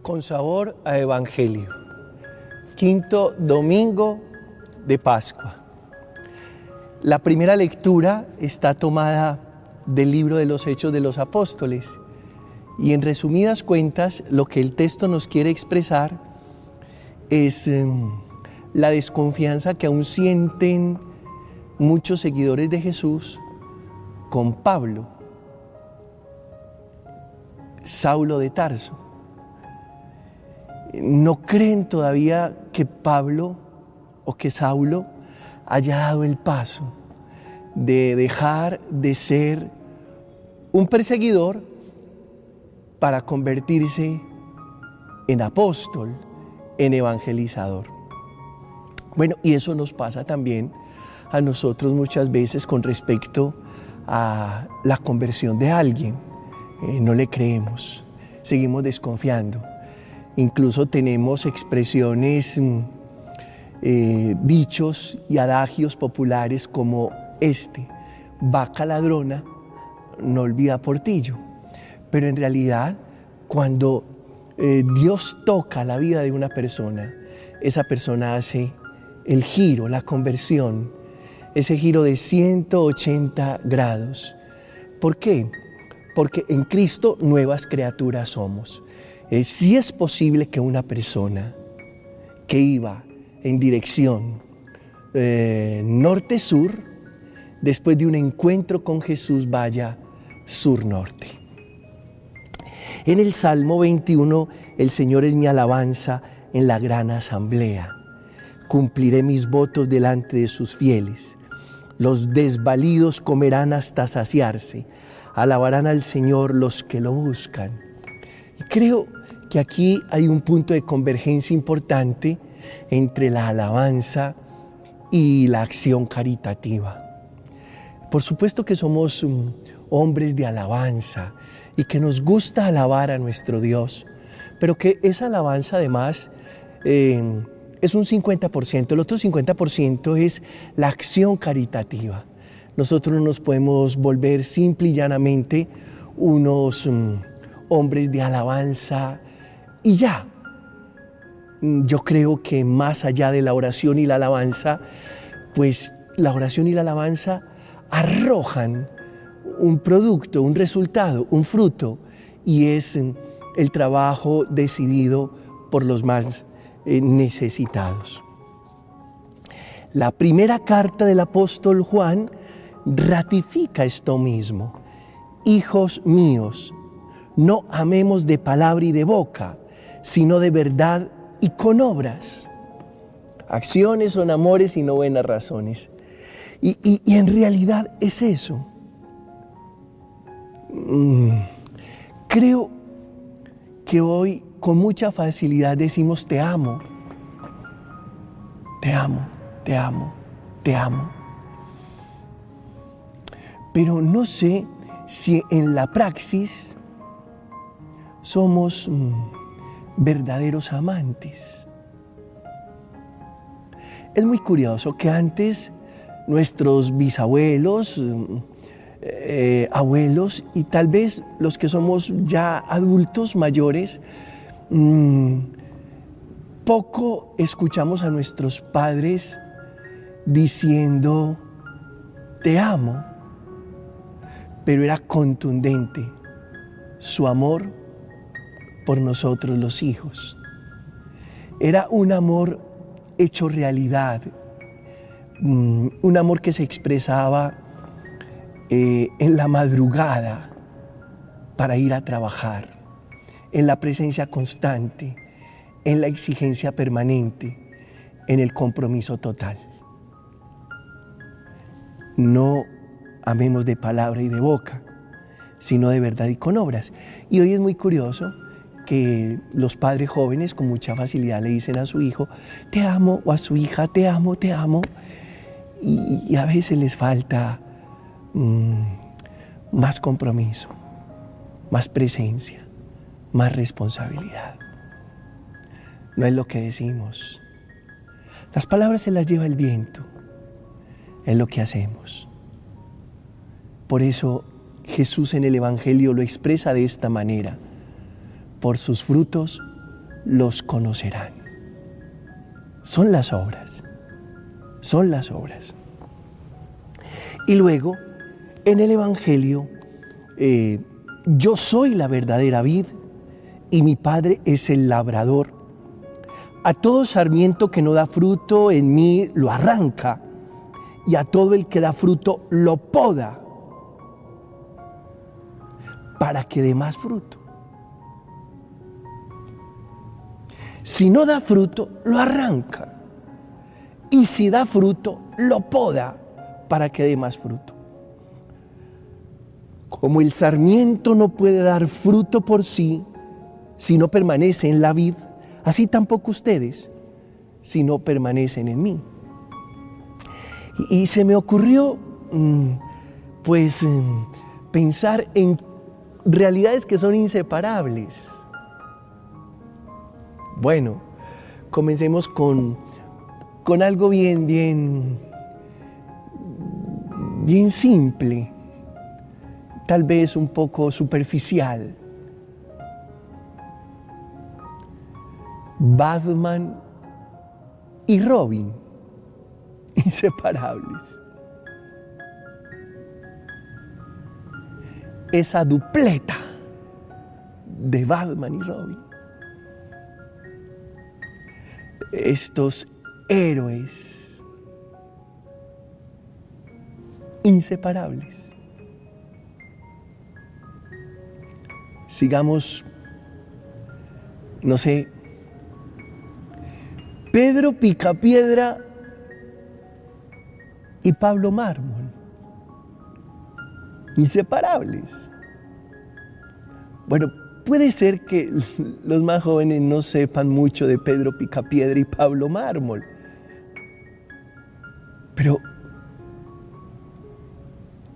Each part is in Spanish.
Con sabor a Evangelio. Quinto domingo de Pascua. La primera lectura está tomada del libro de los Hechos de los Apóstoles y en resumidas cuentas lo que el texto nos quiere expresar es la desconfianza que aún sienten muchos seguidores de Jesús con Pablo, Saulo de Tarso. No creen todavía que Pablo o que Saulo haya dado el paso de dejar de ser un perseguidor para convertirse en apóstol, en evangelizador. Bueno, y eso nos pasa también a nosotros muchas veces con respecto a la conversión de alguien. No le creemos, seguimos desconfiando. Incluso tenemos expresiones, dichos y adagios populares como este: vaca ladrona no olvida portillo. Pero en realidad, cuando Dios toca la vida de una persona, esa persona hace el giro, la conversión, ese giro de 180 grados. ¿Por qué? Porque en Cristo nuevas criaturas somos. Sí es posible que una persona que iba en dirección norte-sur, después de un encuentro con Jesús vaya sur-norte. En el Salmo 21, el Señor es mi alabanza en la gran asamblea. Cumpliré mis votos delante de sus fieles. Los desvalidos comerán hasta saciarse. Alabarán al Señor los que lo buscan. Y creo que aquí hay un punto de convergencia importante entre la alabanza y la acción caritativa. Por supuesto que somos hombres de alabanza y que nos gusta alabar a nuestro Dios, pero que esa alabanza además es un 50%, el otro 50% es la acción caritativa. Nosotros no nos podemos volver simple y llanamente unos hombres de alabanza y ya. Yo creo que más allá de la oración y la alabanza, pues la oración y la alabanza arrojan un producto, un resultado, un fruto, y es el trabajo decidido por los más necesitados. La primera carta del apóstol Juan ratifica esto mismo. Hijos míos, no amemos de palabra y de boca, sino de verdad y con obras. Acciones son amores y no buenas razones. Y en realidad es eso. Creo que hoy con mucha facilidad decimos te amo, te amo, te amo, te amo. Pero no sé si en la praxis somos verdaderos amantes. Es muy curioso que antes nuestros bisabuelos, abuelos y tal vez los que somos ya adultos mayores, poco escuchamos a nuestros padres diciendo te amo, pero era contundente su amor por nosotros los hijos. Era un amor hecho realidad, un amor que se expresaba en la madrugada para ir a trabajar, en la presencia constante, en la exigencia permanente, en el compromiso total. No amemos de palabra y de boca, sino de verdad y con obras. Y hoy es muy curioso que los padres jóvenes con mucha facilidad le dicen a su hijo te amo, o a su hija te amo, y a veces les falta más compromiso, más presencia, más responsabilidad. No es lo que decimos. Las palabras se las lleva el viento, es lo que hacemos. Por eso Jesús en el Evangelio lo expresa de esta manera: por sus frutos los conocerán. Son las obras. Son las obras. Y luego, en el Evangelio, yo soy la verdadera vid y mi Padre es el labrador. A todo sarmiento que no da fruto en mí lo arranca, y a todo el que da fruto lo poda, para que dé más fruto. Si no da fruto, lo arranca, y si da fruto, lo poda, para que dé más fruto. Como el sarmiento no puede dar fruto por sí, si no permanece en la vid, así tampoco ustedes, si no permanecen en mí. Y se me ocurrió, pensar en realidades que son inseparables. Bueno, comencemos con algo bien simple, tal vez un poco superficial. Batman y Robin, inseparables. Esa dupleta de Batman y Robin. Estos héroes inseparables. Sigamos, no sé, Pedro Picapiedra y Pablo Mármol, inseparables. Bueno, puede ser que los más jóvenes no sepan mucho de Pedro Picapiedra y Pablo Mármol, pero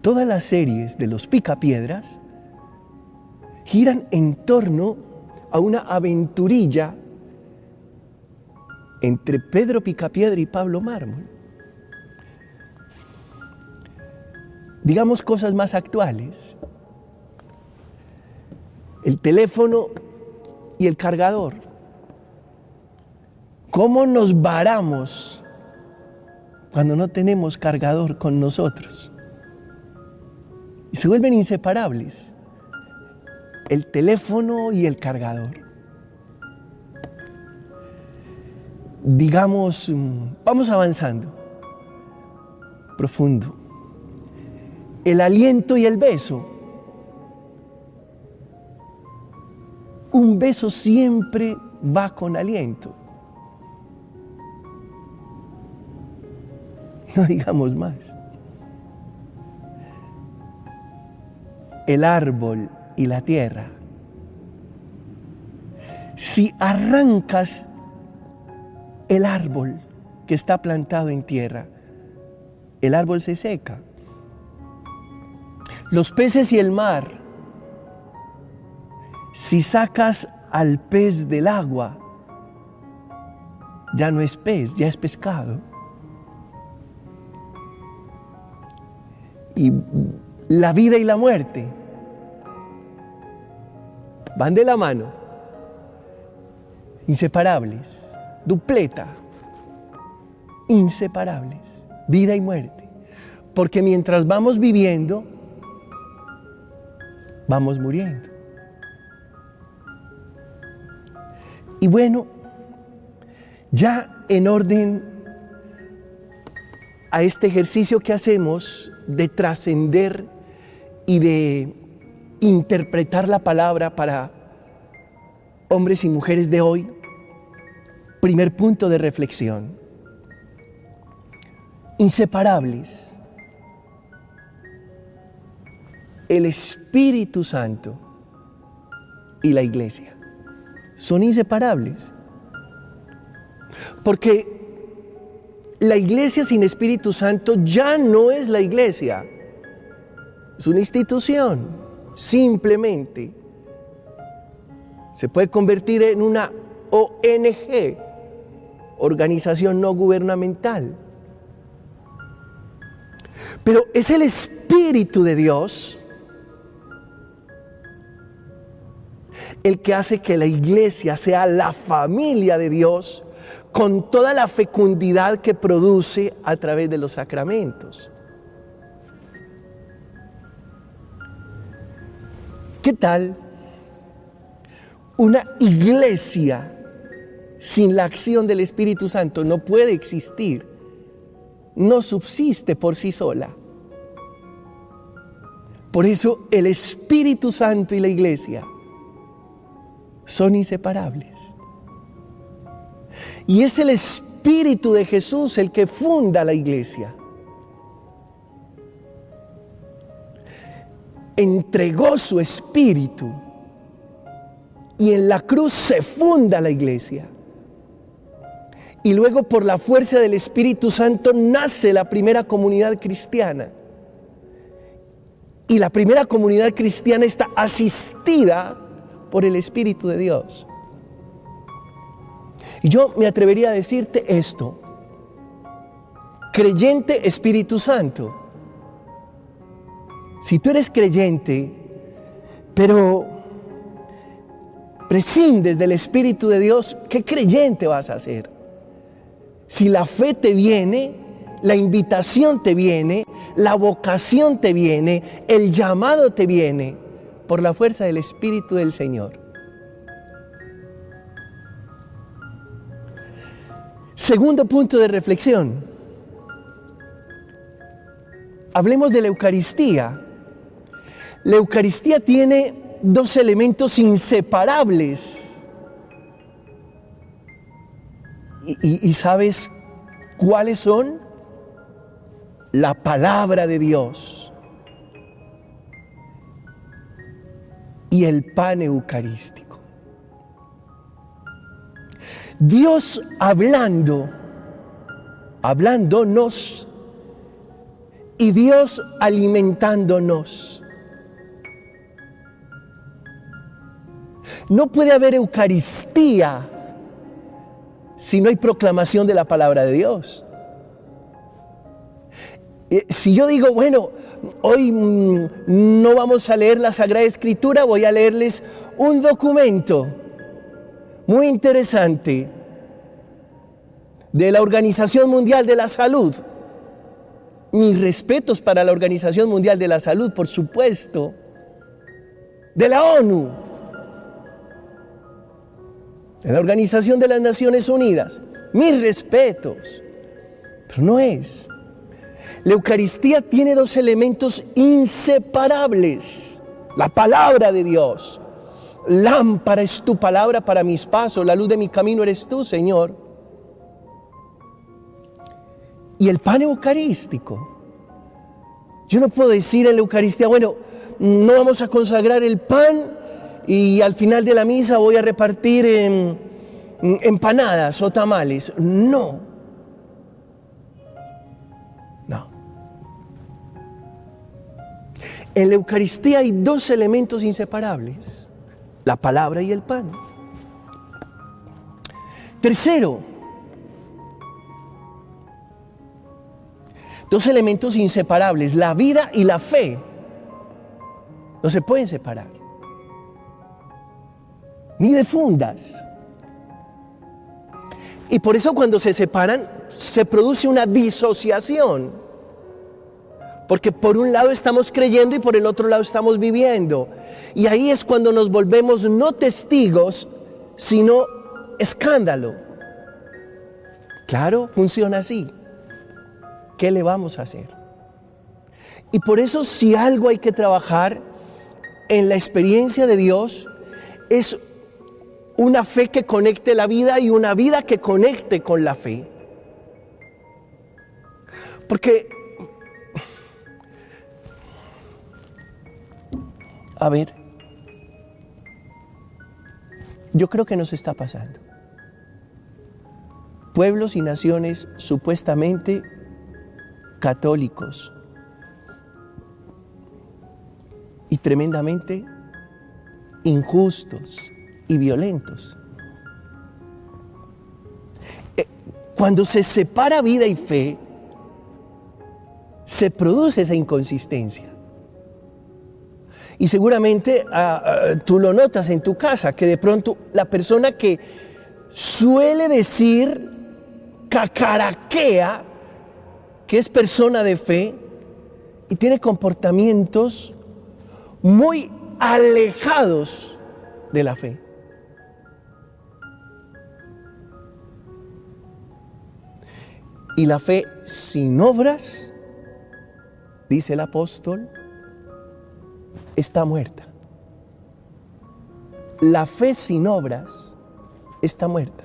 todas las series de los Picapiedras giran en torno a una aventurilla entre Pedro Picapiedra y Pablo Mármol. Digamos cosas más actuales. El teléfono y el cargador. ¿Cómo nos varamos cuando no tenemos cargador con nosotros? Y se vuelven inseparables. El teléfono y el cargador. Digamos, vamos avanzando, profundo. El aliento y el beso. Un beso siempre va con aliento. No digamos más. El árbol y la tierra. Si arrancas el árbol que está plantado en tierra, el árbol se seca. Los peces y el mar, si sacas al pez del agua, ya no es pez, ya es pescado. Y la vida y la muerte van de la mano, inseparables. Dupleta, inseparables, vida y muerte. Porque mientras vamos viviendo, vamos muriendo. Y bueno, ya en orden a este ejercicio que hacemos de trascender y de interpretar la palabra para hombres y mujeres de hoy, primer punto de reflexión. Inseparables. El Espíritu Santo y la Iglesia son inseparables. Porque la Iglesia sin Espíritu Santo ya no es la Iglesia. Es una institución, simplemente. Se puede convertir en una ONG, organización no gubernamental. Pero es el Espíritu de Dios el que hace que la iglesia sea la familia de Dios con toda la fecundidad que produce a través de los sacramentos. ¿Qué tal una iglesia sin la acción del Espíritu Santo? No puede existir, no subsiste por sí sola. Por eso el Espíritu Santo y la iglesia son inseparables. Y es el Espíritu de Jesús el que funda la iglesia. Entregó su Espíritu y en la cruz se funda la iglesia. Y luego por la fuerza del Espíritu Santo nace la primera comunidad cristiana. Y la primera comunidad cristiana está asistida por el Espíritu de Dios. Y yo me atrevería a decirte esto: creyente, Espíritu Santo. Si tú eres creyente, pero prescindes del Espíritu de Dios, ¿qué creyente vas a ser? Si la fe te viene, la invitación te viene, la vocación te viene, el llamado te viene por la fuerza del Espíritu del Señor. Segundo punto de reflexión. Hablemos de la Eucaristía. La Eucaristía tiene dos elementos inseparables. ¿Y sabes cuáles son? La palabra de Dios y el pan eucarístico. Dios hablándonos y Dios alimentándonos. No puede haber Eucaristía si no hay proclamación de la palabra de Dios. Si yo digo, bueno, hoy no vamos a leer la Sagrada Escritura, voy a leerles un documento muy interesante de la Organización Mundial de la Salud. Mis respetos para la Organización Mundial de la Salud, por supuesto, de la ONU, de la Organización de las Naciones Unidas. Mis respetos, pero no es. La Eucaristía tiene dos elementos inseparables: la palabra de Dios. Lámpara es tu palabra para mis pasos, la luz de mi camino eres tú, Señor. Y el pan eucarístico. Yo no puedo decir en la Eucaristía, bueno, no vamos a consagrar el pan y al final de la misa voy a repartir empanadas o tamales. No. No. En la Eucaristía hay dos elementos inseparables: la palabra y el pan. Tercero, dos elementos inseparables: la vida y la fe. No se pueden separar, ni de fundas. Y por eso cuando se separan, se produce una disociación. Porque por un lado estamos creyendo y por el otro lado estamos viviendo. Y ahí es cuando nos volvemos no testigos, sino escándalo. Claro, funciona así. ¿Qué le vamos a hacer? Y por eso, si algo hay que trabajar en la experiencia de Dios, es una fe que conecte la vida y una vida que conecte con la fe. Porque, a ver, yo creo que nos está pasando. Pueblos y naciones supuestamente católicos y tremendamente injustos y violentos. Cuando se separa vida y fe, se produce esa inconsistencia. Y seguramente tú lo notas en tu casa, que de pronto la persona que suele decir, cacaraquea, que es persona de fe y tiene comportamientos muy alejados de la fe. Y la fe sin obras, dice el apóstol, está muerta. La fe sin obras está muerta.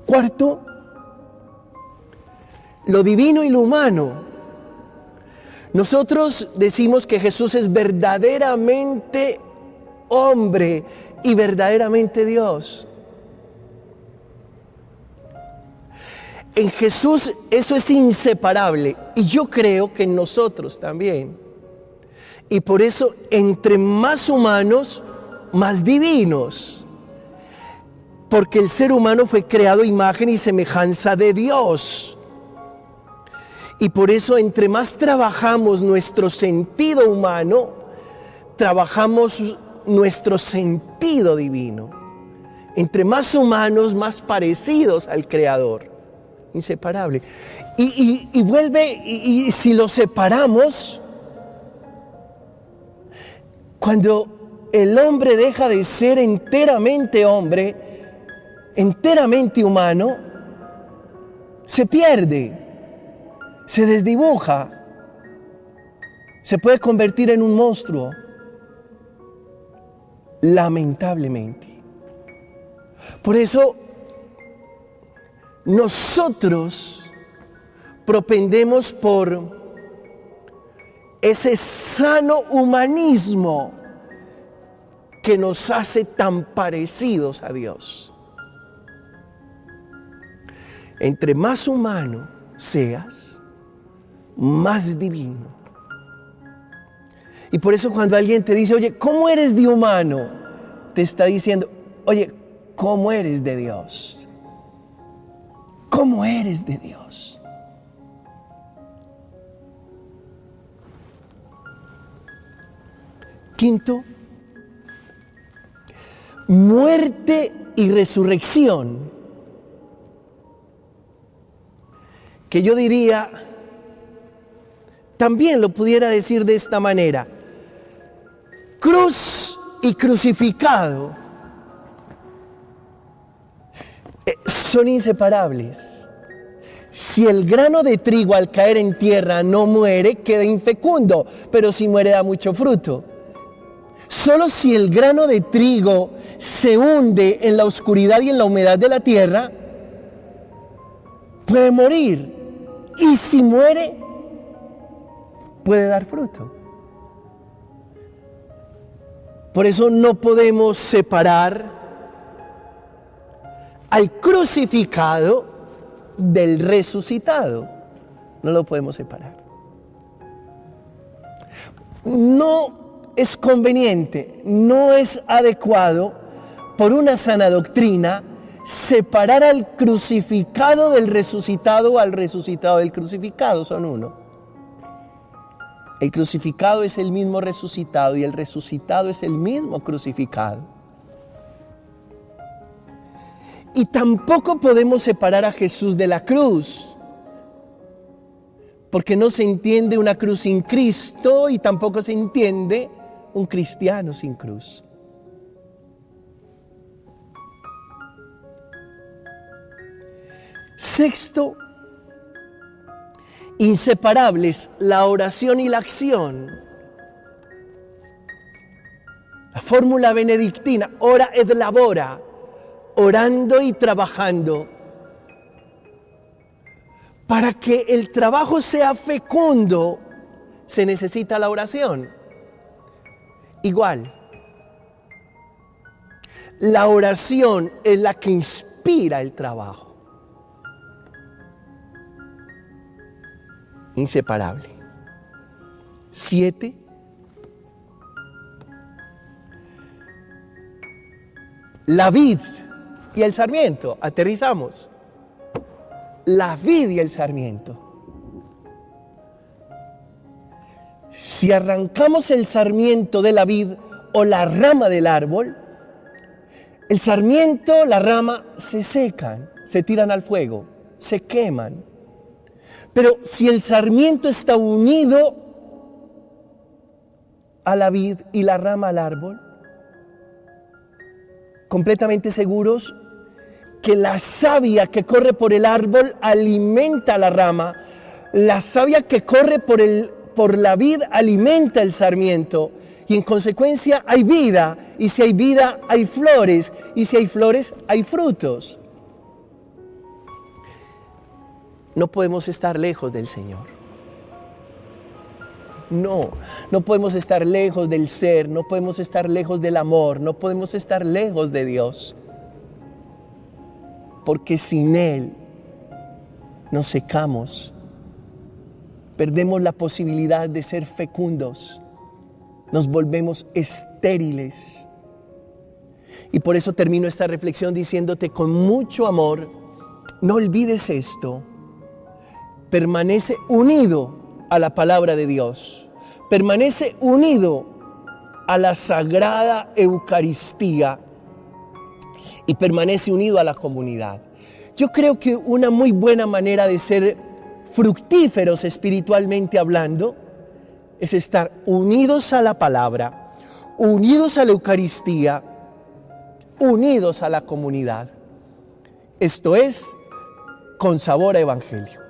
Cuarto, lo divino y lo humano. Nosotros decimos que Jesús es verdaderamente hombre y verdaderamente Dios. En Jesús eso es inseparable y yo creo que en nosotros también. Y por eso entre más humanos, más divinos. Porque el ser humano fue creado a imagen y semejanza de Dios. Y por eso entre más trabajamos nuestro sentido humano, trabajamos nuestro sentido divino. Entre más humanos, más parecidos al Creador. Inseparable. Y vuelve, y si lo separamos, cuando el hombre deja de ser enteramente hombre, enteramente humano, se pierde, se desdibuja, se puede convertir en un monstruo, lamentablemente. Por eso, nosotros propendemos por ese sano humanismo que nos hace tan parecidos a Dios. Entre más humano seas, más divino. Y por eso cuando alguien te dice, oye, ¿cómo eres de humano? Te está diciendo, oye, ¿cómo eres de Dios? ¿Cómo eres de Dios? Quinto, muerte y resurrección. Que yo diría, también lo pudiera decir de esta manera, cruz y crucificado son inseparables. Si el grano de trigo al caer en tierra no muere, queda infecundo, pero si muere da mucho fruto. Solo si el grano de trigo se hunde en la oscuridad y en la humedad de la tierra, puede morir. Y si muere, puede dar fruto. Por eso no podemos separar al crucificado del resucitado. No lo podemos separar. No es conveniente, no es adecuado, por una sana doctrina, separar al crucificado del resucitado o al resucitado del crucificado. Son uno. El crucificado es el mismo resucitado y el resucitado es el mismo crucificado. Y tampoco podemos separar a Jesús de la cruz, porque no se entiende una cruz sin Cristo y tampoco se entiende un cristiano sin cruz. Sexto, inseparables la oración y la acción. La fórmula benedictina, ora et labora, orando y trabajando. Para que el trabajo sea fecundo, se necesita la oración. Igual, la oración es la que inspira el trabajo. Inseparable. 7. La vid y el sarmiento. Aterrizamos. La vid y el sarmiento. Si arrancamos el sarmiento de la vid o la rama del árbol, el sarmiento, la rama se secan, se tiran al fuego, se queman. Pero si el sarmiento está unido a la vid y la rama al árbol, completamente seguros que la savia que corre por el árbol alimenta la rama, la savia que corre por la vid alimenta el sarmiento, y en consecuencia hay vida, y si hay vida hay flores, y si hay flores hay frutos. No podemos estar lejos del Señor. No podemos estar lejos del ser, no podemos estar lejos del amor, no podemos estar lejos de Dios. Porque sin Él nos secamos, perdemos la posibilidad de ser fecundos, nos volvemos estériles. Y por eso termino esta reflexión diciéndote con mucho amor, no olvides esto, permanece unido a la palabra de Dios, permanece unido a la sagrada Eucaristía y permanece unido a la comunidad. Yo creo que una muy buena manera de ser fructíferos espiritualmente hablando es estar unidos a la palabra, unidos a la Eucaristía, unidos a la comunidad. Esto es Con Sabor a Evangelio.